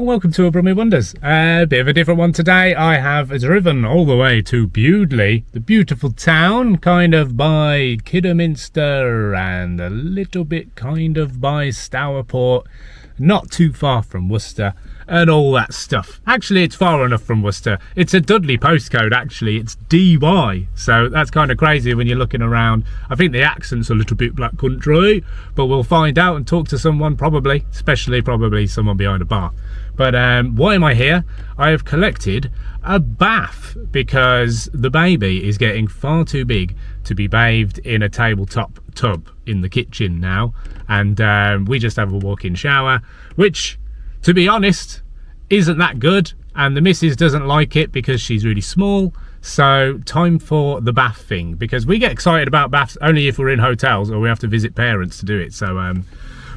and welcome to a Brummy Wonders. A bit of a different one today. I have driven all the way to Bewdley, the beautiful town, kind of by Kidderminster and a little bit kind of by Stourport, not too far from Worcester and all that stuff. Actually, it's far enough from Worcester. It's a Dudley postcode, actually. It's DY, so that's kind of crazy when you're looking around. I think the accent's a little bit black country, but we'll find out and talk to someone, probably, especially probably someone behind a bar. But why am I here? I have collected a bath because the baby is getting far too big to be bathed in a tabletop tub in the kitchen now, and we just have a walk-in shower, which, to be honest, isn't that good, and the missus doesn't like it because she's really small. So time for the bath thing, because we get excited about baths only if we're in hotels or we have to visit parents to do it. So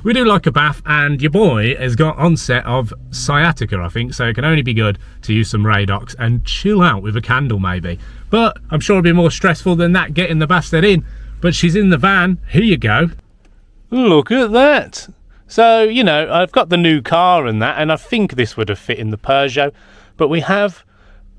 we do like a bath, and your boy has got onset of sciatica, I think, so it can only be good to use some Radox and chill out with a candle maybe. But I'm sure it'll be more stressful than that getting the bastard in. But she's in the van. Here you go. Look at that. So, you know, I've got the new car and that, and I think this would have fit in the Peugeot, but we have,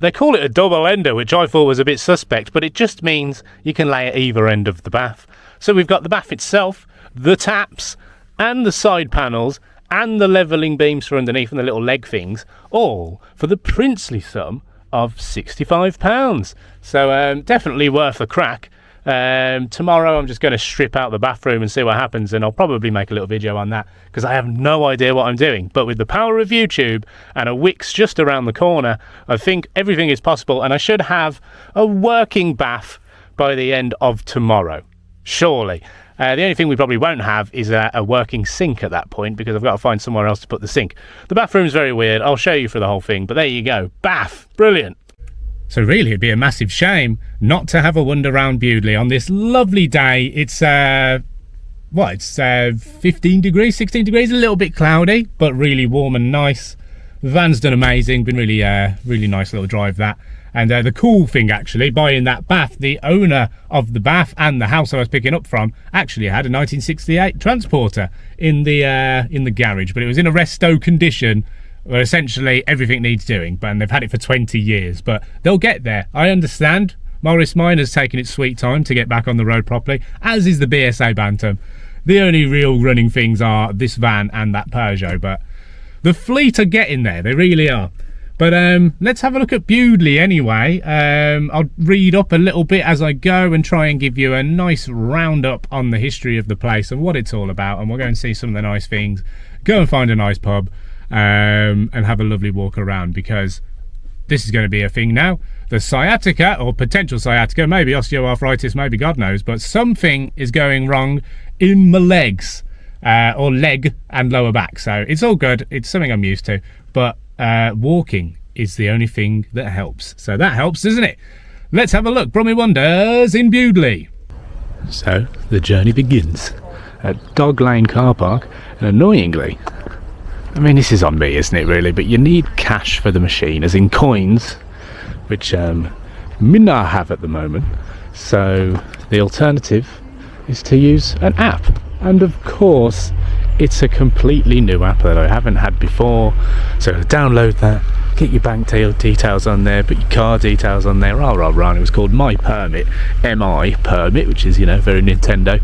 they call it a double ender, which I thought was a bit suspect, but it just means you can lay at either end of the bath. So we've got the bath itself, the taps, and the side panels, and the levelling beams for underneath and the little leg things, all for the princely sum of £65. So definitely worth a crack. Tomorrow I'm just going to strip out the bathroom and see what happens, and I'll probably make a little video on that because I have no idea what I'm doing. But with the power of YouTube and a Wix just around the corner, I think everything is possible, and I should have a working bath by the end of tomorrow, surely. The only thing we probably won't have is a working sink at that point, because I've got to find somewhere else to put the sink. The bathroom's very weird. I'll show you for the whole thing, but there you go. Bath. Brilliant. So really, it'd be a massive shame not to have a wander around Bewdley on this lovely day. It's, it's 15 degrees, 16 degrees, a little bit cloudy, but really warm and nice. The van's done amazing, been really, really nice little drive that. And the cool thing, actually, buying that bath, the owner of the bath and the house I was picking up from actually had a 1968 transporter in the garage, but it was in a resto condition, where essentially everything needs doing, and they've had it for 20 years, but they'll get there. I understand. Morris Minor's taken its sweet time to get back on the road properly, as is the BSA Bantam. The only real running things are this van and that Peugeot, but the fleet are getting there, they really are. But let's have a look at Bewdley anyway. I'll read up a little bit as I go and try and give you a nice roundup on the history of the place and what it's all about, and we'll go and see some of the nice things, go and find a nice pub, and have a lovely walk around, because this is going to be a thing now. The sciatica, or potential sciatica, maybe osteoarthritis, maybe God knows, but something is going wrong in my legs, or leg and lower back. So it's all good. It's something I'm used to, but walking is the only thing that helps. So that helps, doesn't it? Let's have a look. Brummy Wonders in Bewdley. So the journey begins at Dog Lane car park, and annoyingly, I mean, this is on me, isn't it, really? But you need cash for the machine, as in coins, which me not have at the moment. So the alternative is to use an app. And of course, it's a completely new app that I haven't had before. So download that, get your bank details on there, put your car details on there, rah. It was called My Permit, MI Permit, which is, you know, very Nintendo.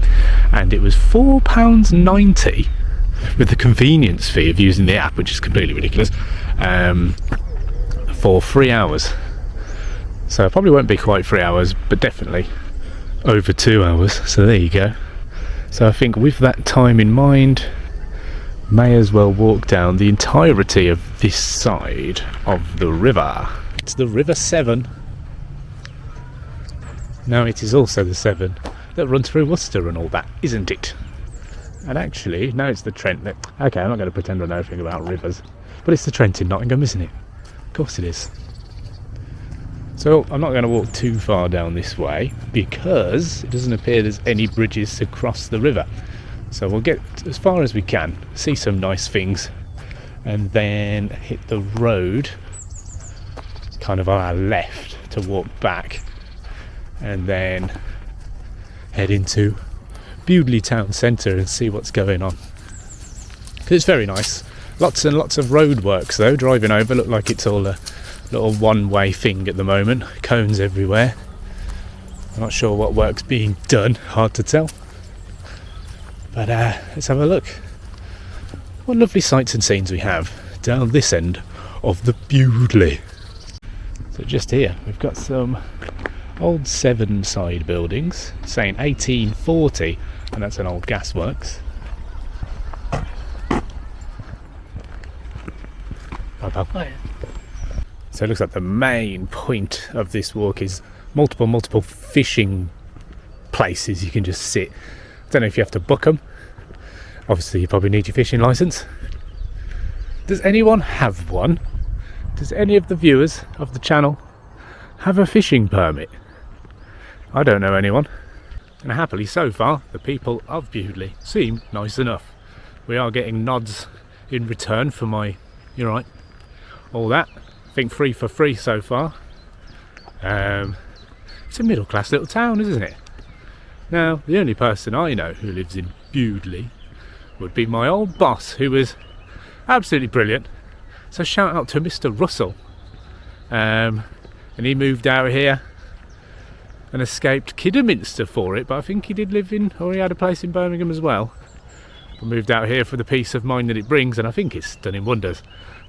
And it was £4.90. with the convenience fee of using the app, which is completely ridiculous, for 3 hours. So it probably won't be quite 3 hours, but definitely over 2 hours. So there you go. So I think with that time in mind, may as well walk down the entirety of this side of the river. It's the River Severn. Now it is also the Severn that runs through Worcester and all that, isn't it? And actually, no, it's the Trent. Okay, I'm not going to pretend I know anything about rivers, but it's the Trent in Nottingham, isn't it? Of course it is. So I'm not going to walk too far down this way, because it doesn't appear there's any bridges to cross the river. So we'll get as far as we can, see some nice things, and then hit the road kind of on our left to walk back, and then head into Bewdley town centre and see what's going on, because it's very nice. Lots and lots of roadworks though, driving over. Look like it's all a little one-way thing at the moment. Cones everywhere. I'm not sure what work's being done, hard to tell. But let's have a look. What lovely sights and scenes we have down this end of the Bewdley. So just here we've got some old seven-side buildings saying 1840, and that's an old gasworks. Oh, yeah. So it looks like the main point of this walk is multiple fishing places you can just sit. I don't know if you have to book them. Obviously you probably need your fishing license. Does anyone have one? Does any of the viewers of the channel have a fishing permit? I don't know anyone. And happily so far the people of Bewdley seem nice enough. We are getting nods in return for my, you're right, all that. I think free for free so far. It's a middle class little town, isn't it? Now the only person I know who lives in Bewdley would be my old boss, who was absolutely brilliant. So shout out to Mr. Russell. And he moved out here and escaped Kidderminster for it, but I think he did live in, or he had a place in Birmingham as well. But moved out here for the peace of mind that it brings, and I think it's done him wonders.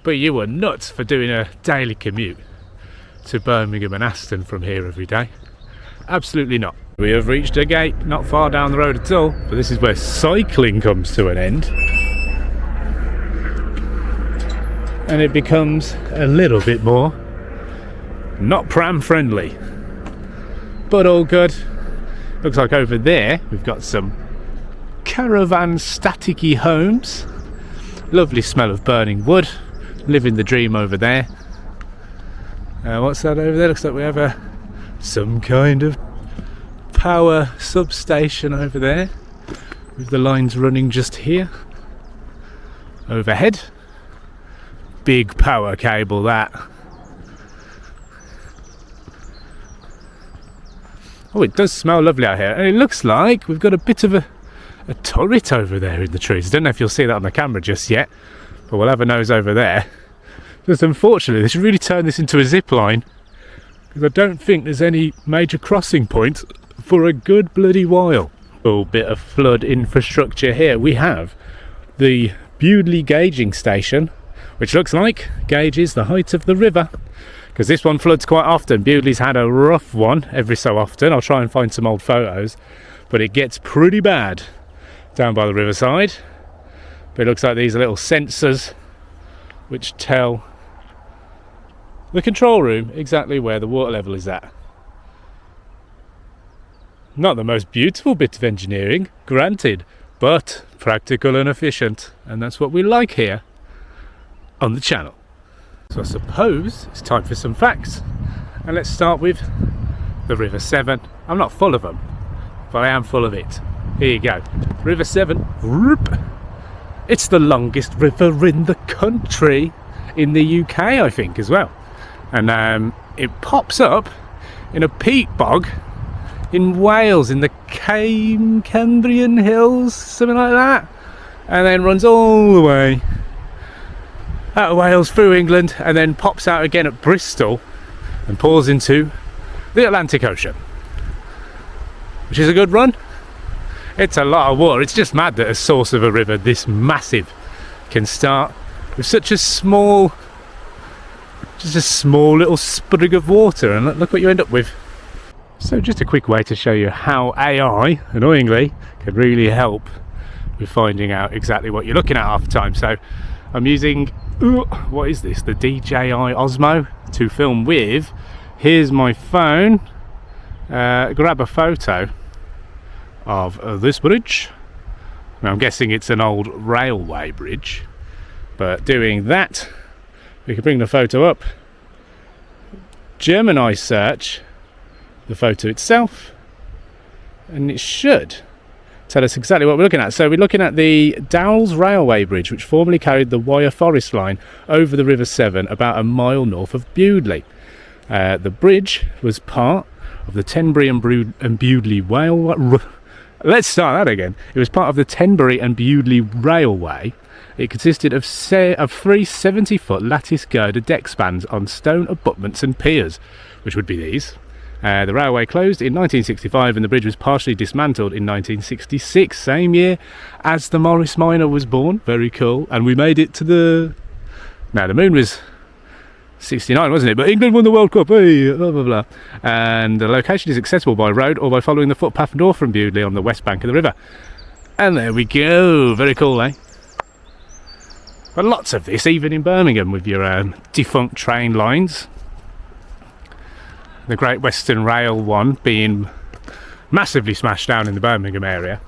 But you were nuts for doing a daily commute to Birmingham and Aston from here every day. Absolutely not. We have reached a gate not far down the road at all, but this is where cycling comes to an end. And it becomes a little bit more not pram friendly, but all good. Looks like over there we've got some caravan staticky homes. Lovely smell of burning wood. Living the dream over there. What's that over there? Looks like we have some kind of power substation over there, with the lines running just here. Overhead. Big power cable that. Oh, it does smell lovely out here, and it looks like we've got a bit of a turret over there in the trees. I don't know if you'll see that on the camera just yet, but we'll have a nose over there. Just unfortunately, they should really turn this into a zip line, because I don't think there's any major crossing points for a good bloody while. Oh, bit of flood infrastructure here. We have the Bewdley gauging station, which looks like gauges the height of the river, because this one floods quite often. Bewdley's had a rough one every so often. I'll try and find some old photos, but it gets pretty bad down by the riverside. But it looks like these are little sensors which tell the control room exactly where the water level is at. Not the most beautiful bit of engineering, granted, but practical and efficient, and that's what we like here on the channel. So I suppose it's time for some facts, and let's start with the River Severn. I'm not full of them, but I am full of it. Here you go. River Severn. Whoop. It's the longest river in the country, in the UK I think as well, and it pops up in a peat bog in Wales, in the Cambrian Hills, something like that, and then runs all the way out of Wales through England, and then pops out again at Bristol and pours into the Atlantic Ocean, which is a good run. It's a lot of water. It's just mad that a source of a river this massive can start with such a small, just a small little sprig of water, and look what you end up with. So just a quick way to show you how AI, annoyingly, can really help with finding out exactly what you're looking at half the time. So I'm using, what is this, the DJI Osmo to film with. Here's my phone. Grab a photo of this bridge. Now I'm guessing it's an old railway bridge, but doing that, we can bring the photo up, Gemini search the photo itself, and it should tell us exactly what we're looking at. So we're looking at the Dowles Railway Bridge, which formerly carried the Wyre Forest line over the River Severn about a mile north of Bewdley. The bridge was part of the Tenbury and Bewdley Railway. Let's start that again. It was part of the Tenbury and Bewdley Railway, It consisted of 3 70-foot lattice girder deck spans on stone abutments and piers, which would be these. The railway closed in 1965 and the bridge was partially dismantled in 1966, same year as the Morris Minor was born. Very cool. And we made it to the... Now, the moon was 69, wasn't it? But England won the World Cup, hey, blah, blah, blah. And the location is accessible by road or by following the footpath north from Bewdley on the west bank of the river. And there we go. Very cool, eh? But lots of this, even in Birmingham, with your defunct train lines. The Great Western Rail one being massively smashed down in the Birmingham area.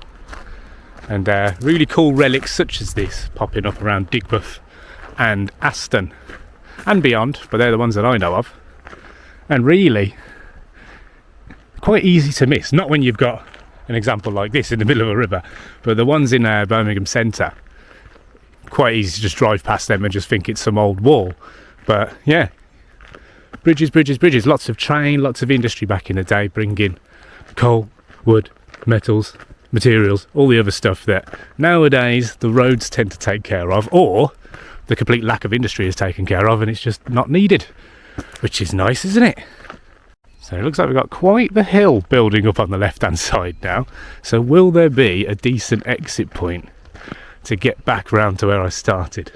And really cool relics such as this popping up around Digbeth and Aston and beyond, but they're the ones that I know of. And really quite easy to miss, not when you've got an example like this in the middle of a river, but the ones in Birmingham Centre, quite easy to just drive past them and just think it's some old wall. But yeah, bridges, bridges, bridges, lots of train, lots of industry back in the day, bringing coal, wood, metals, materials, all the other stuff that nowadays the roads tend to take care of, or the complete lack of industry is taken care of and it's just not needed, which is nice, isn't it? So it looks like we've got quite the hill building up on the left hand side now. So will there be a decent exit point to get back round to where I started?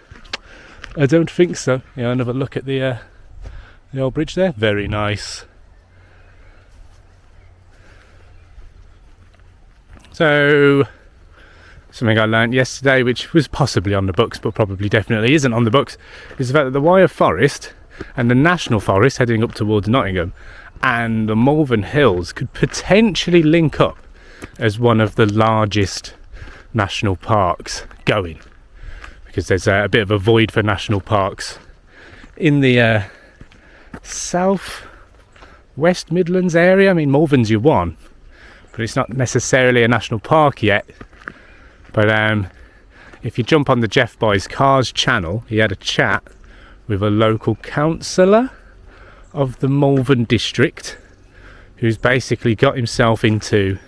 I don't think so. Yeah, another look at the old bridge there. Very nice. So something I learned yesterday, which was possibly on the books but probably definitely isn't on the books, is the fact that the Wyre Forest and the National Forest heading up towards Nottingham and the Malvern Hills could potentially link up as one of the largest national parks going, because there's a bit of a void for national parks in the south west Midlands area. I mean, Malvern's your one, but it's not necessarily a national park yet. But if you jump on the Jeff Buys Cars channel, he had a chat with a local councillor of the Malvern district, who's basically got himself into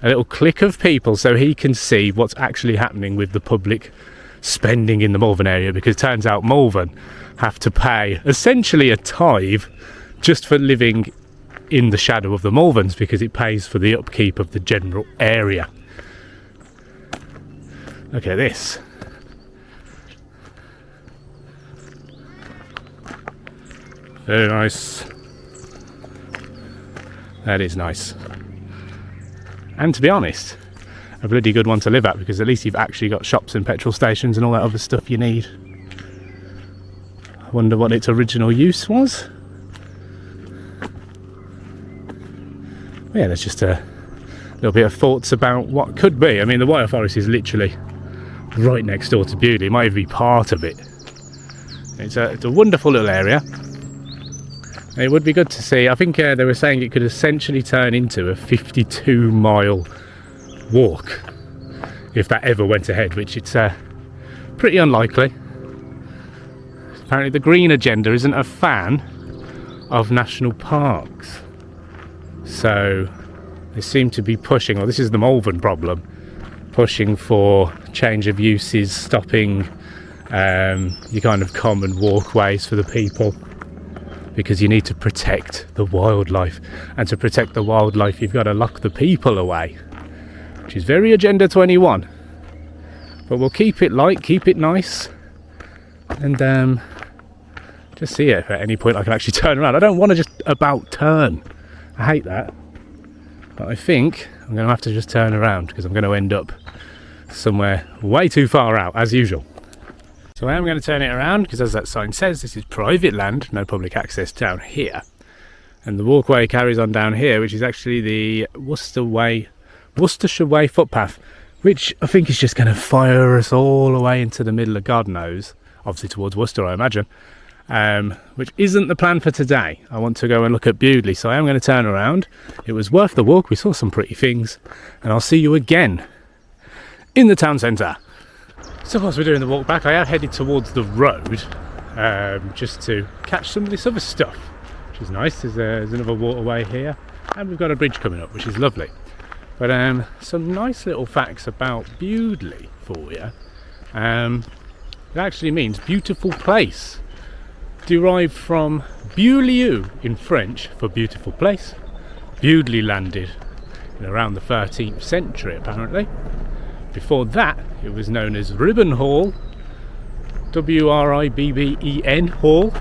a little clique of people so he can see what's actually happening with the public spending in the Malvern area, because it turns out Malvern have to pay essentially a tithe just for living in the shadow of the Malverns, because it pays for the upkeep of the general area. Look at this. Very nice. That is nice. And to be honest, a bloody good one to live at, because at least you've actually got shops and petrol stations and all that other stuff you need. I wonder what its original use was. Well, yeah, there's just a little bit of thoughts about what could be. I mean, the Wyre Forest is literally right next door to Bewdley. It might even be part of it. It's a wonderful little area. It would be good to see. I think they were saying it could essentially turn into a 52-mile walk if that ever went ahead, which it's pretty unlikely. Apparently the Green Agenda isn't a fan of national parks, so they seem to be pushing, or this is the Malvern problem, pushing for change of uses, stopping your kind of common walkways for the people, because you need to protect the wildlife, and to protect the wildlife you've got to lock the people away, which is very Agenda 21. But we'll keep it light, keep it nice, and just see if at any point I can actually turn around. I don't want to just about turn. I hate that. But I think I'm going to have to just turn around, because I'm going to end up somewhere way too far out, as usual. So I am going to turn it around, because as that sign says, this is private land, no public access down here. And the walkway carries on down here, which is actually the Worcestershire Way footpath, which I think is just going to fire us all the way into the middle of God knows, obviously towards Worcester, I imagine. Which isn't the plan for today. I want to go and look at Bewdley, so I am going to turn around. It was worth the walk, we saw some pretty things, and I'll see you again in the town centre. So whilst we're doing the walk back, I have headed towards the road, just to catch some of this other stuff, which is nice. There's another waterway here, and we've got a bridge coming up, which is lovely. But some nice little facts about Bewdley for you. It actually means beautiful place, derived from Bewdley in French for beautiful place. Bewdley landed in around the 13th century apparently. Before that it was known as Ribbon Hall, Wribben Hall,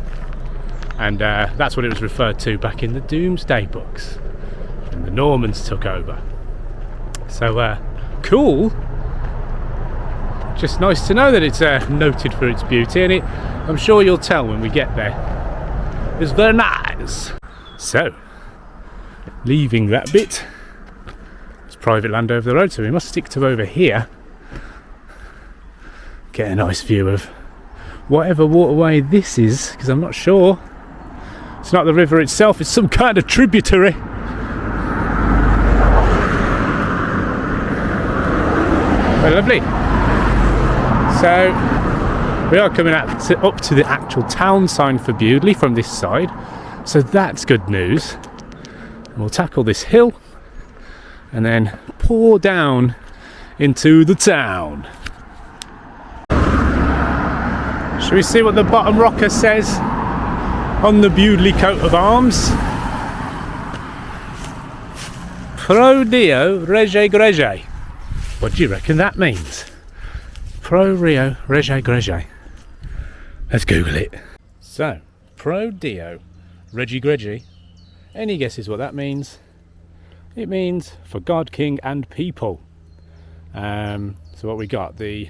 and that's what it was referred to back in the Doomsday books when the Normans took over. So cool. Just nice to know that it's noted for its beauty, and I'm sure you'll tell when we get there. It's very nice. So leaving that bit, it's private land over the road, so we must stick to over here, get a nice view of whatever waterway this is, because I'm not sure. It's not the river itself, it's some kind of tributary. Very lovely. So we are coming up to the actual town sign for Bewdley from this side, so that's good news. We'll tackle this hill and then pour down into the town. Shall we see what the bottom rocker says on the Bewdley coat of arms? Pro Dio Rege Grege. What do you reckon that means? Pro Rio Rege Grege. Let's Google it. So, Pro Dio Regi Gregi. Any guesses what that means? It means for God, King and people. So what we got? The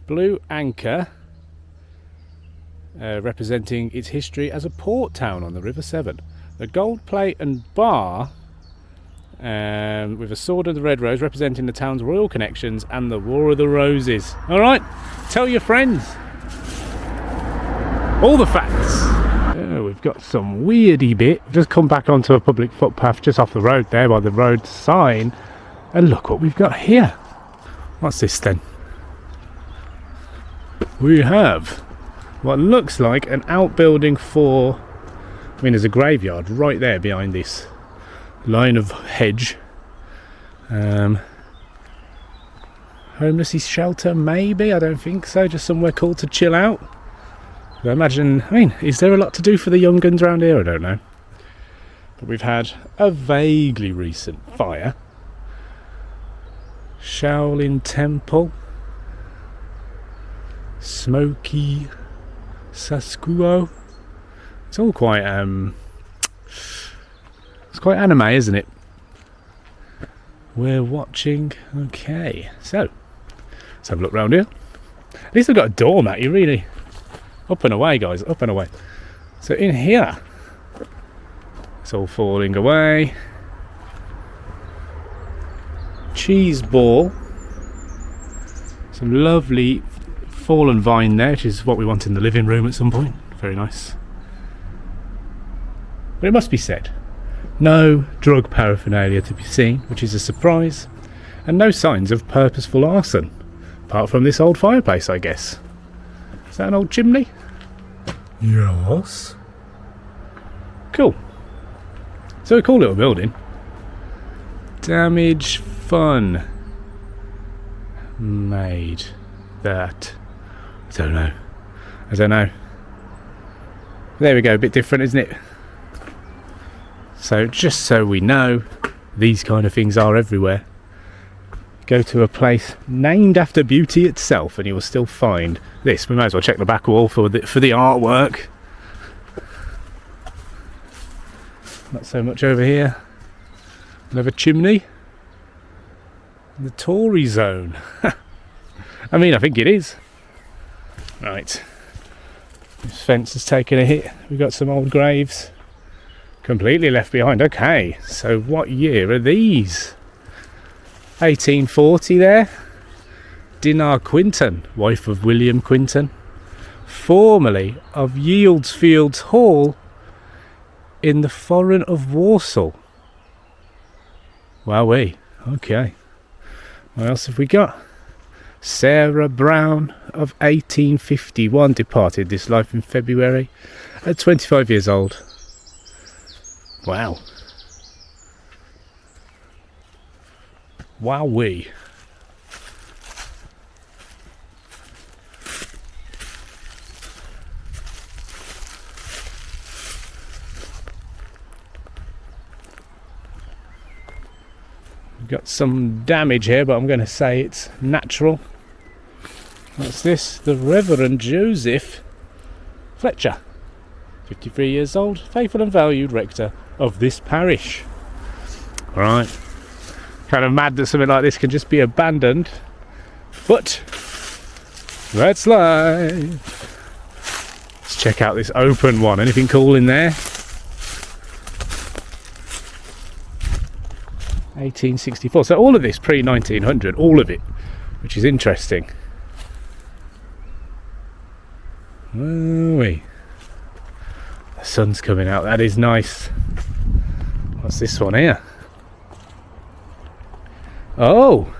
blue anchor representing its history as a port town on the River Severn. The gold plate and bar with a sword and the red rose representing the town's royal connections and the War of the Roses. Alright, tell your friends all the facts. Oh, we've got some weirdy bit. We've just come back onto a public footpath just off the road there by the road sign, and look what we've got here. What's this then? We have what looks like an outbuilding for, I mean, there's a graveyard right there behind this line of hedge. Homeless shelter maybe, I don't think so, just somewhere cool to chill out. I imagine, I mean, is there a lot to do for the young guns around here? I don't know. But we've had a vaguely recent fire. Shaolin Temple. Smoky Saskuo. It's all quite it's quite anime, isn't it? We're watching. Okay, so let's have a look round here. At least I've got a doormat. You really up and away, guys, up and away. So in here, it's all falling away. Cheese ball. Some lovely fallen vine there, which is what we want in the living room at some point. Very nice. But it must be said, no drug paraphernalia to be seen, which is a surprise, and no signs of purposeful arson, apart from this old fireplace, I guess. Is that an old chimney? Yes. Cool. So a cool little building. Damage fun. Made that. I don't know. There we go, a bit different, isn't it? So just so we know, these kind of things are everywhere. Go to a place named after beauty itself and you will still find this. We might as well check the back wall for the artwork. Not so much over here. Another chimney. The Tory zone. I mean, I think it is. Right. This fence has taken a hit. We've got some old graves completely left behind. Okay, so what year are these? 1840 there. Dinar Quinton, wife of William Quinton, formerly of Yieldsfields Hall in the Foreign of Walsall. Wowee, okay. What else have we got? Sarah Brown of 1851 departed this life in February at 25 years old. Wow. Wowee. We've got some damage here, but I'm going to say it's natural. What's this? The Reverend Joseph Fletcher, 53 years old, faithful and valued rector of this parish. Right. Kind of mad that something like this can just be abandoned, but that's life. Let's check out this open one. Anything cool in there? 1864. So all of this pre-1900, all of it, which is interesting. Ooh-wee. The sun's coming out. That is nice. What's this one here? Oh,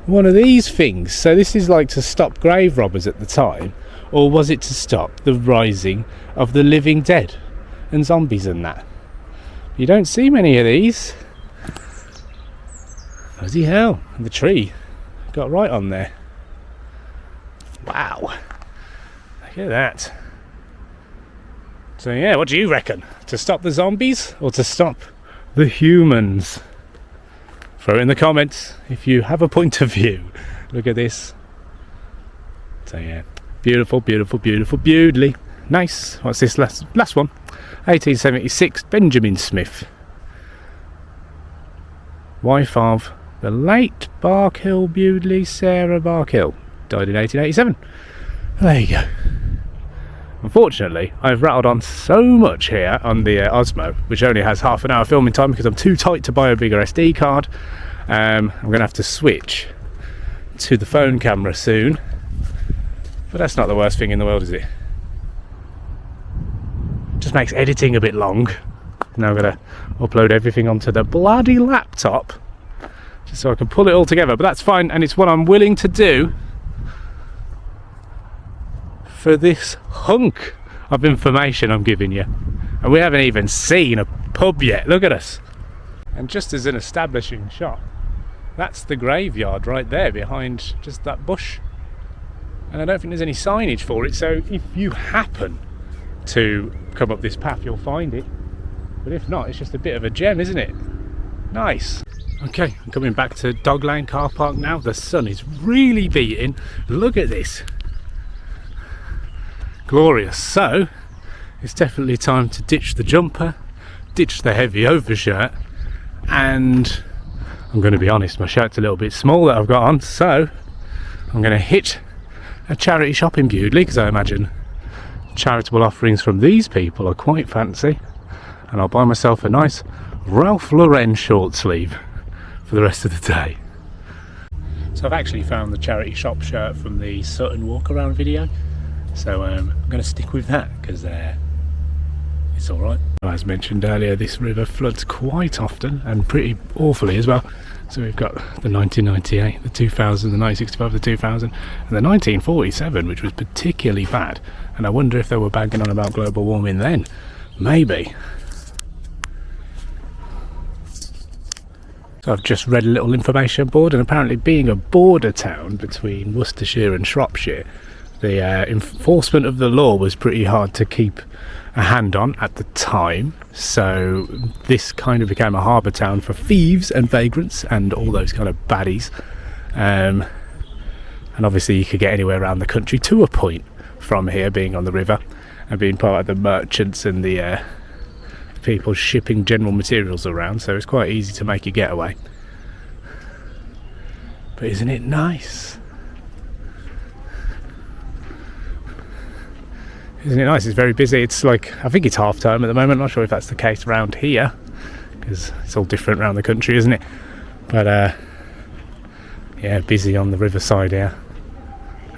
one of these things. So this is like to stop grave robbers at the time, or was it to stop the rising of the living dead and zombies and that? You don't see many of these. Bloody hell, and the tree got right on there. Wow, look at that. So yeah, what do you reckon? To stop the zombies or to stop the humans? Throw it in the comments if you have a point of view. Look at this. So yeah, beautiful, beautiful, beautiful Bewdley. Nice. What's this last one? 1876, Benjamin Smith, wife of the late Barkhill Bewdley, Sarah Barkhill, died in 1887. There you go. Unfortunately, I've rattled on so much here on the Osmo, which only has half an hour filming time because I'm too tight to buy a bigger SD card. I'm going to have to switch to the phone camera soon, but that's not the worst thing in the world, is it? Just makes editing a bit long. Now I'm going to upload everything onto the bloody laptop just so I can pull it all together, but that's fine, and it's what I'm willing to do for this hunk of information I'm giving you. And we haven't even seen a pub yet. Look at us. And just as an establishing shot, that's the graveyard right there behind just that bush, and I don't think there's any signage for it, so if you happen to come up this path you'll find it, but if not, it's just a bit of a gem, isn't it? Nice. Okay, I'm coming back to Dog Lane car park now. The sun is really beating. Look at this. Glorious. So it's definitely time to ditch the jumper, ditch the heavy overshirt, and I'm going to be honest, my shirt's a little bit small that I've got on, so I'm going to hit a charity shop in Bewdley, because I imagine charitable offerings from these people are quite fancy, and I'll buy myself a nice Ralph Lauren short sleeve for the rest of the day. So I've actually found the charity shop shirt from the Sutton walk around video, so I'm going to stick with that because it's alright. As mentioned earlier, this river floods quite often and pretty awfully as well. So we've got the 1998, the 2000, the 1965, the 2000, and the 1947, which was particularly bad. And I wonder if they were banging on about global warming then. Maybe. So I've just read a little information board, and apparently being a border town between Worcestershire and Shropshire, the enforcement of the law was pretty hard to keep a hand on at the time, so this kind of became a harbour town for thieves and vagrants and all those kind of baddies, and obviously you could get anywhere around the country to a point from here, being on the river and being part of the merchants and the people shipping general materials around, so it's quite easy to make your getaway. But isn't it nice? Isn't it nice? It's very busy. It's like, I think it's half term at the moment. I'm not sure if that's the case around here, because it's all different around the country, isn't it? But yeah, busy on the riverside here,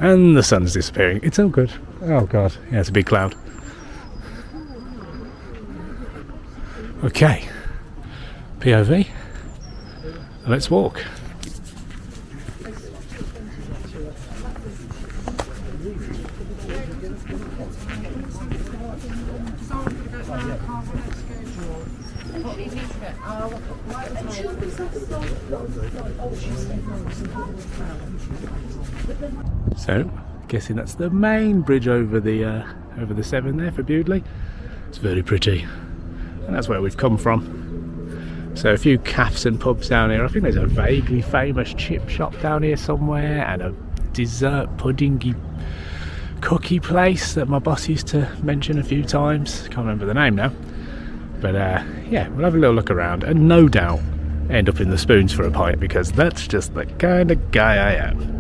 and the sun's disappearing. It's all good. Oh god, yeah, it's a big cloud. Okay, POV, let's walk. So, guessing that's the main bridge over the Severn there for Bewdley. It's very pretty, and that's where we've come from. So a few cafes and pubs down here. I think there's a vaguely famous chip shop down here somewhere, and a dessert puddingy cookie place that my boss used to mention a few times. Can't remember the name now. But yeah, we'll have a little look around, and no doubt end up in the Spoons for a pint, because that's just the kind of guy I am.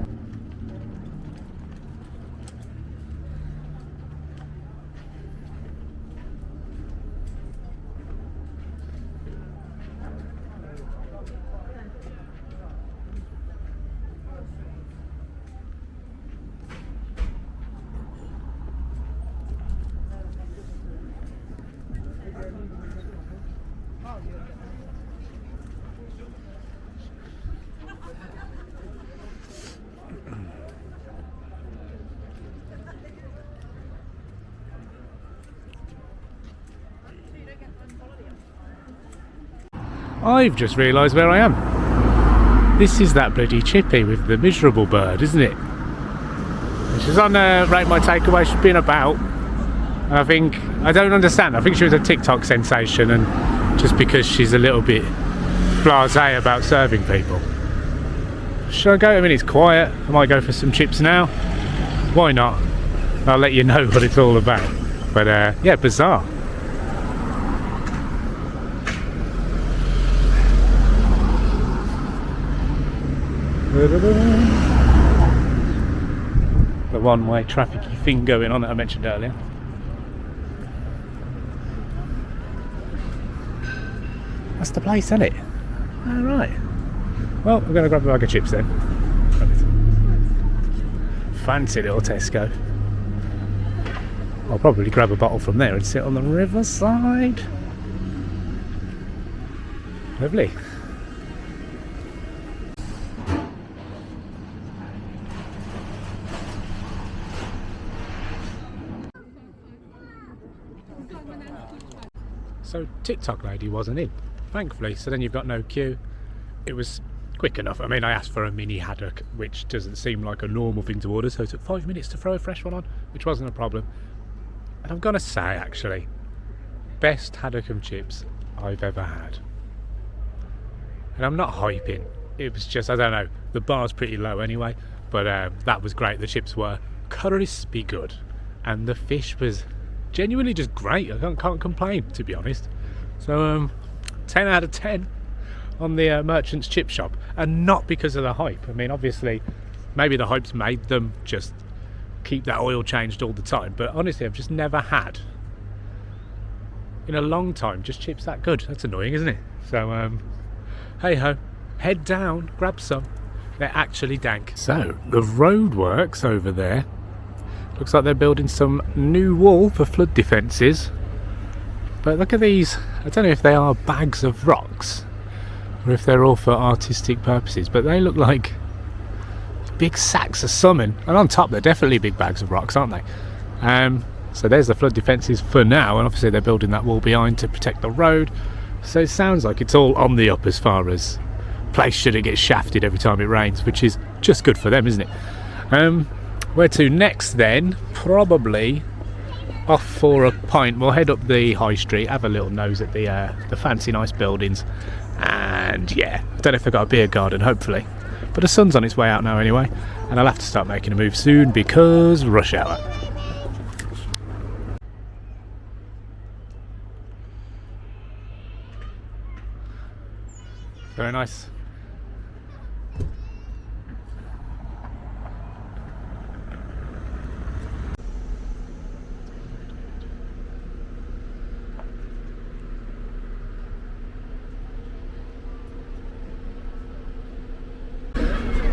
I've just realised where I am. This is that bloody Chippy with the miserable bird, isn't it? She's on Rate My Takeaway. She's been about. And I don't understand. I think she was a TikTok sensation, and just because she's a little bit blasé about serving people. Should I go? I mean, it's quiet. I might go for some chips now. Why not? I'll let you know what it's all about. But yeah, bizarre. The one-way trafficy thing going on that I mentioned earlier. That's the place, isn't it? Alright. Well, we're going to grab a bag of chips then. Fancy little Tesco. I'll probably grab a bottle from there and sit on the riverside. Lovely. So TikTok lady wasn't in, thankfully, so then you've got no queue. It was quick enough. I mean, I asked for a mini haddock, which doesn't seem like a normal thing to order, so it took 5 minutes to throw a fresh one on, which wasn't a problem. And I'm gonna say, actually, best haddock and chips I've ever had. And I'm not hyping, it was just, I don't know, the bar's pretty low anyway, but that was great. The chips were crispy good, and the fish was genuinely just great. I can't complain, to be honest. So 10 out of 10 on the Merchant's Chip Shop, and not because of the hype. I mean, obviously maybe the hype's made them just keep that oil changed all the time, but honestly I've just never had in a long time just chips that good. That's annoying, isn't it? So hey ho, head down, grab some. They're actually dank. So the roadworks over there, looks like they're building some new wall for flood defences. But look at these. I don't know if they are bags of rocks or if they're all for artistic purposes, but they look like big sacks of salmon. And on top they're definitely big bags of rocks, aren't they? So there's the flood defences for now, and obviously they're building that wall behind to protect the road. So it sounds like it's all on the up as far as place shouldn't get shafted every time it rains, which is just good for them, isn't it? Where to next then? Probably off for a pint. We'll head up the high street, have a little nose at the fancy nice buildings, and yeah, I don't know if they've got a beer garden, hopefully, but the sun's on its way out now anyway, and I'll have to start making a move soon because rush hour. Very nice.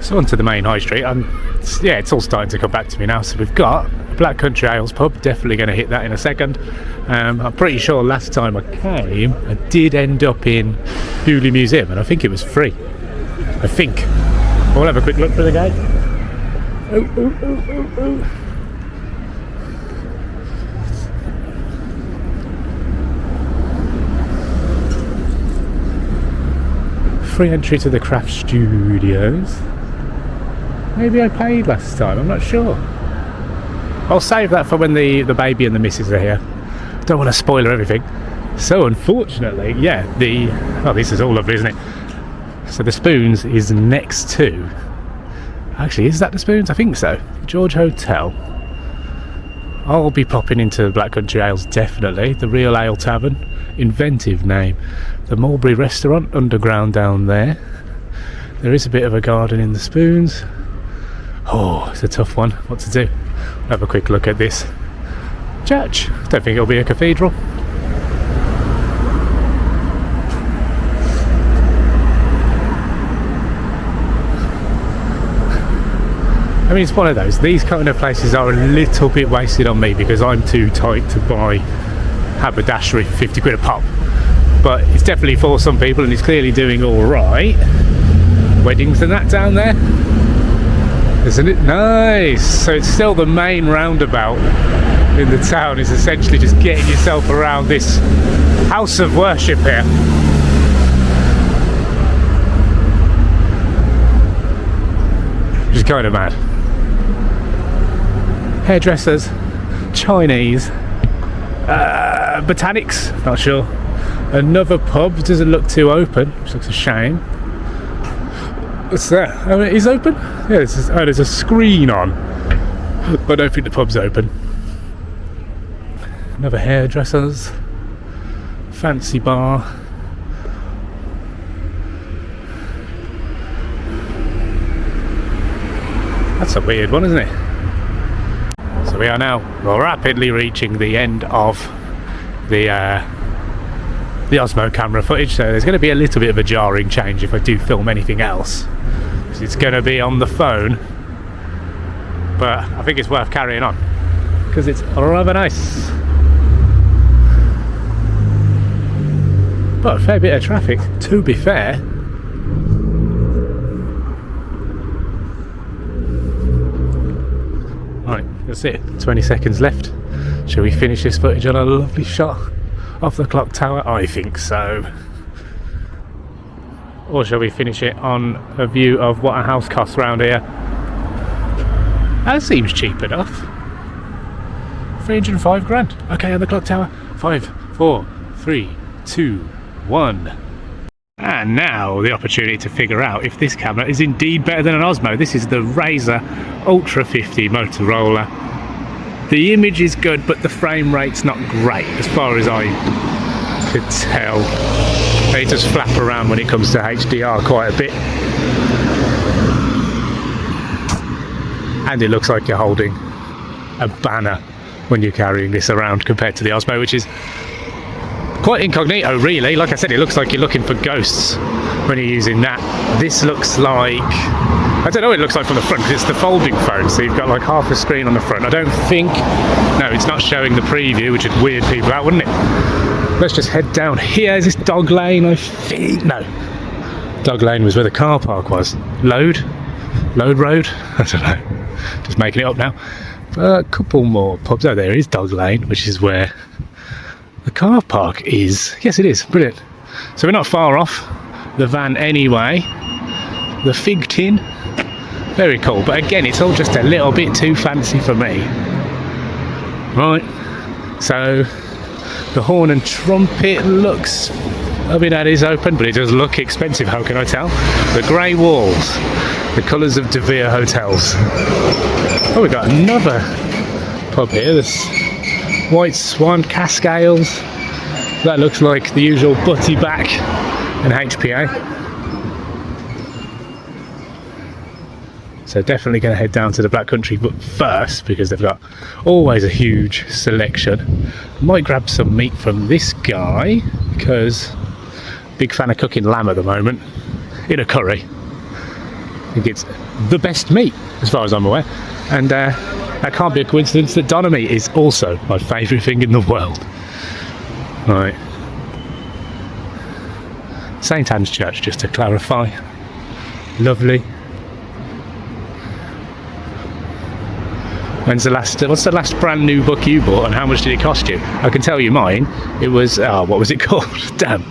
So onto the main high street. Yeah, it's all starting to come back to me now. So we've got Black Country Ales pub, definitely going to hit that in a second. I'm pretty sure last time I came I did end up in Bewdley Museum, and I think it was free. I think. We'll have a quick look for the gate. Oh. Free entry to the craft studios. Maybe I paid last time, I'm not sure. I'll save that for when the baby and the missus are here. Don't want to spoil everything. So unfortunately, yeah, this is all lovely, isn't it? So the Spoons is next to, actually, is that the Spoons? I think so. George Hotel. I'll be popping into Black Country Ales, definitely. The Real Ale Tavern, inventive name. The Mulberry Restaurant, underground down there. There is a bit of a garden in the Spoons. Oh, it's a tough one. What to do? Have a quick look at this church. Don't think it'll be a cathedral. I mean, it's one of those. These kind of places are a little bit wasted on me because I'm too tight to buy haberdashery for 50 quid a pop. But it's definitely for some people, and it's clearly doing all right. Weddings and that down there, isn't it? Nice. So it's still the main roundabout in the town. Is essentially just getting yourself around this house of worship here. Which is kind of mad. Hairdressers, Chinese, botanics, not sure. Another pub, doesn't look too open, which looks a shame. What's that? Oh, it is open? Yeah, there's a screen on, but I don't think the pub's open. Another hairdressers, fancy bar. That's a weird one, isn't it? So we are now rapidly reaching the end of the Osmo camera footage, so there's going to be a little bit of a jarring change if I do film anything else. It's going to be on the phone, but I think it's worth carrying on because it's rather nice. But a fair bit of traffic, to be fair. Right, that's it. 20 seconds left. Shall we finish this footage on a lovely shot off the clock tower? I think so. Or shall we finish it on a view of what a house costs round here? That seems cheap enough. 305 grand. Okay, on the clock tower. 5, 4, 3, 2, 1. And now the opportunity to figure out if this camera is indeed better than an Osmo. This is the Razer Ultra 50 Motorola. The image is good, but the frame rate's not great as far as I could tell. They just flap around when it comes to HDR quite a bit. And it looks like you're holding a banner when you're carrying this around compared to the Osmo, which is quite incognito really. Like I said, it looks like you're looking for ghosts when you're using that. This looks like, I don't know what it looks like from the front because it's the folding phone, so you've got like half a screen on the front. I don't think, no, it's not showing the preview, which would weird people out, wouldn't it? Let's just head down here. Is this Dog Lane? I think, no. Dog Lane was where the car park was. Load Road? I don't know. Just making it up now. A couple more pubs. Oh, there is Dog Lane, which is where the car park is. Yes, it is. Brilliant. So we're not far off the van anyway. The Fig Tin. Very cool. But again, it's all just a little bit too fancy for me. Right. So the Horn and Trumpet looks, I mean, that is open, but it does look expensive. How can I tell? The grey walls. The colours of De Vere hotels. Oh, we've got another pub here. This White Swan Cask Ales. That looks like the usual Butty Back and HPA. So definitely going to head down to the Black Country, but first, because they've got always a huge selection, might grab some meat from this guy, because big fan of cooking lamb at the moment in a curry. I think it's the best meat as far as I'm aware, and that can't be a coincidence that Doner meat is also my favourite thing in the world. Right, St Anne's Church, just to clarify. Lovely. What's the last brand new book you bought, and how much did it cost you? I can tell you mine. It was, what was it called? Damn.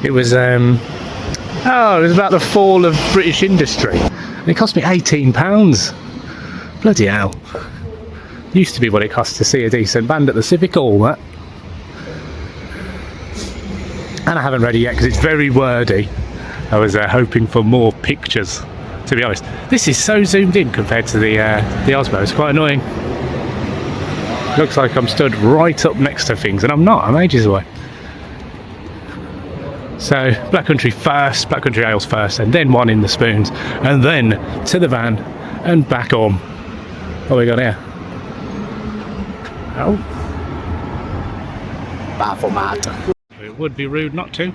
It was, it was about the fall of British industry. And it cost me £18. Bloody hell. Used to be what it cost to see a decent band at the Civic Hall, that. And I haven't read it yet because it's very wordy. I was hoping for more pictures, to be honest. This is so zoomed in compared to the Osmo. It's quite annoying. Looks like I'm stood right up next to things, and I'm not. I'm ages away. So Black Country first, Black Country Ales first, and then one in the spoons, and then to the van and back home. What we got here? Oh, Baphomet. It would be rude not to.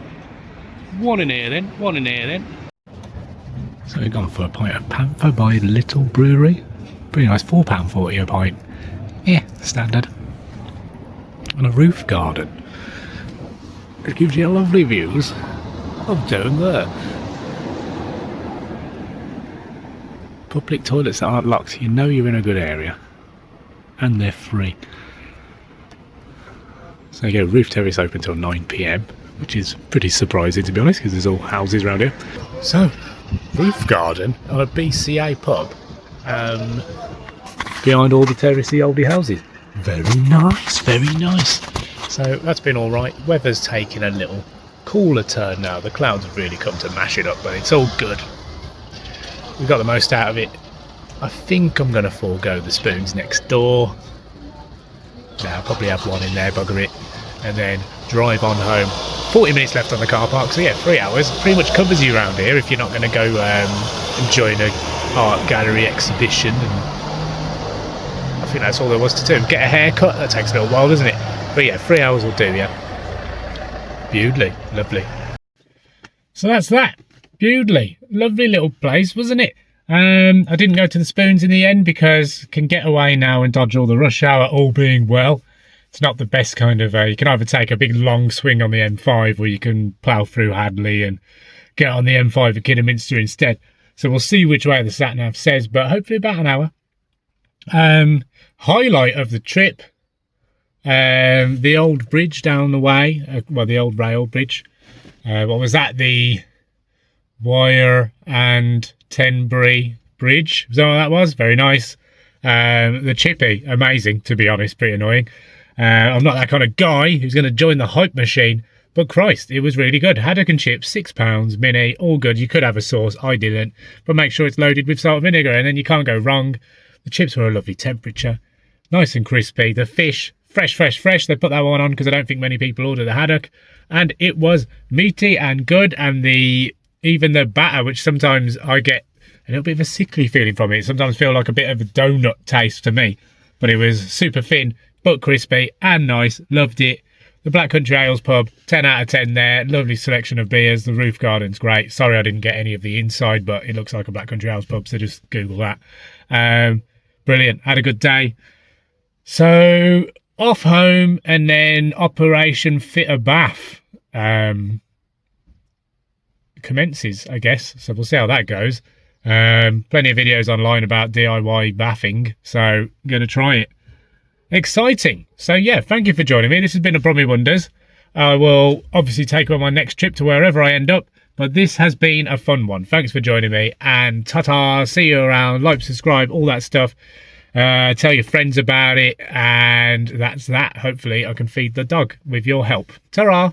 One in here then, one in here then. So we've gone for a pint of Panther by Little Brewery. Pretty nice, £4.40 a pint. Yeah, standard. And a roof garden. It gives you lovely views of down there. Public toilets that aren't locked, you know you're in a good area. And they're free. So you get roof terrace open until 9 PM, which is pretty surprising to be honest, because there's all houses around here. So, roof garden on a BCA pub, behind all the terracey oldie houses. Very nice, very nice. So that's been alright. Weather's taking a little cooler turn now. The clouds have really come to mash it up, but it's all good. We've got the most out of it. I think I'm going to forego the spoons next door. Now I'll probably have one in there, bugger it, and then drive on home. 40 minutes left on the car park, so yeah, 3 hours. Pretty much covers you around here if you're not going to go and join a art gallery exhibition. And I think that's all there was to do. Get a haircut, that takes a little while, doesn't it? But yeah, 3 hours will do, yeah. Bewdley, lovely. So that's that. Bewdley, lovely little place, wasn't it? I didn't go to the spoons in the end because I can get away now and dodge all the rush hour, all being well. It's not the best kind of, you can either take a big long swing on the M5 or you can plough through Hadley and get on the M5 at Kidderminster instead. So we'll see which way the sat-nav says, but hopefully about an hour. Highlight of the trip, the old bridge down the way, well, the old rail bridge. What was that? The Wire and Tenbury Bridge. Is that what that was? Very nice. The chippy, amazing, to be honest, pretty annoying. I'm not that kind of guy who's going to join the hype machine, but Christ, it was really good. Haddock and chips, £6, mini, all good. You could have a sauce, I didn't, but make sure it's loaded with salt and vinegar, and then you can't go wrong. The chips were a lovely temperature, nice and crispy. The fish, fresh. They put that one on because I don't think many people order the haddock, and it was meaty and good. And even the batter, which sometimes I get a little bit of a sickly feeling from it. Sometimes feel like a bit of a donut taste to me, but it was super thin but crispy and nice. Loved it. The Black Country Ales pub, 10 out of 10 there. Lovely selection of beers. The roof garden's great. Sorry I didn't get any of the inside, but it looks like a Black Country Ales pub, so just Google that. Brilliant. Had a good day. So off home, and then Operation Fit a Bath commences, I guess. So we'll see how that goes. Plenty of videos online about DIY bathing, so I'm going to try it. Exciting. So yeah, thank you for joining me. This has been a Brommy Wonders. I will obviously take on my next trip to wherever I end up, but this has been a fun one. Thanks for joining me, and ta-ta, see you around, like, subscribe, all that stuff. Tell your friends about it, and that's that. Hopefully I can feed the dog with your help. Ta-ra!